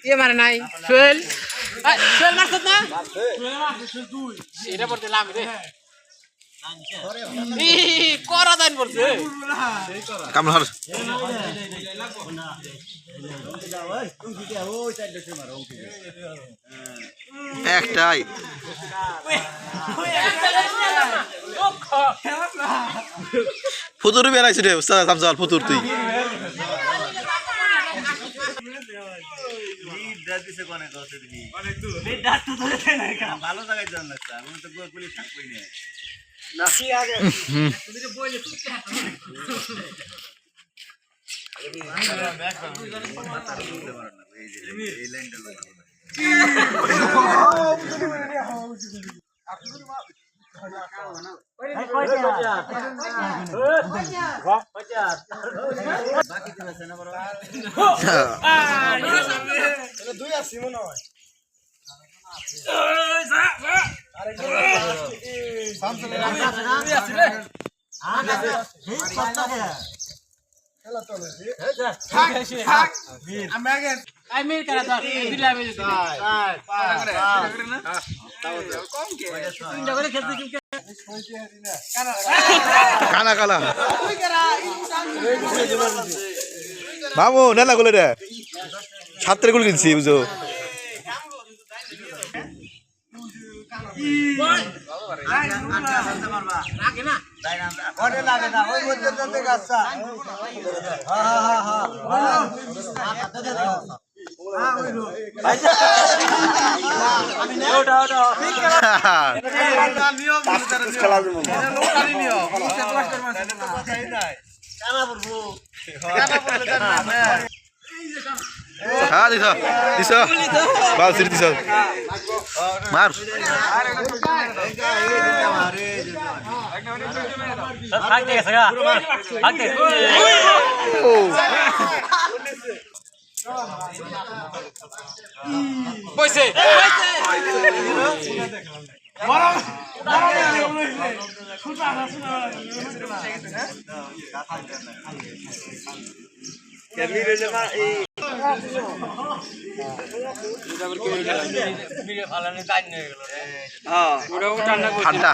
ये मारे নাই সোহেল সোহেল মারছত না এটা পড়তে লাম রে ই করা দান পড়ছে কামলার একটাই ফুতুর বেড়াইছে রে সামসাল ফুতুর তুই ভালো জায়গায় যান লাগছে আমি তো পুলিশ থাকবই কানা কালা মামু নেলা গুলো রে ছাত্রে গুলো কিনছি বুঝো হ্যাঁ দিছ দিছ বাল সিট দিছ মার বইছে ঠান্ডা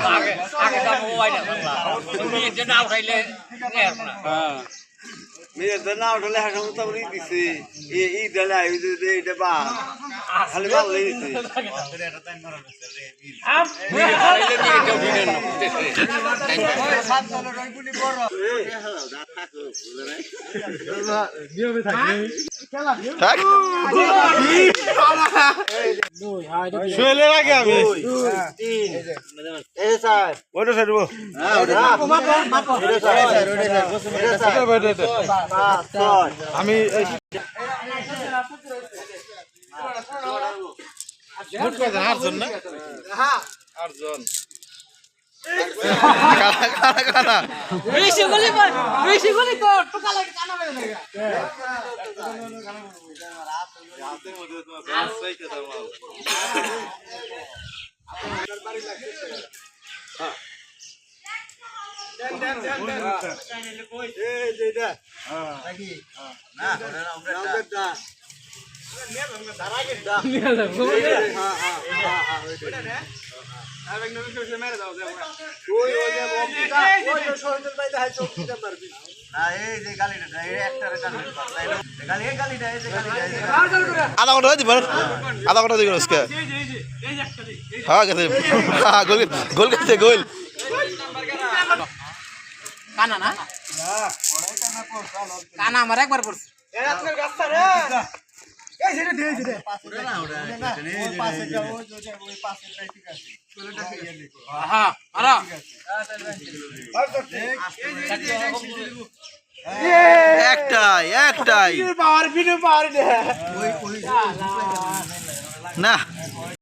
মেয়েদের না উঠলে হাসাম তো দিছি এই দলে এইটা বা খালি ভালো লেগেছে শুয়েলের আগে আমি ওটা সাইড আমি আটজন না আটজন বেশি গলি তো টুকা লাগে কানা বের লাগে আধা ঘন্টা দিবেন আধা ঘন্টা দিবেন আজকে হ্যাঁ গেছে গোল গোল গেছে গোল কানা না কানা আমার একবার পড়ছে একটাই একটাই না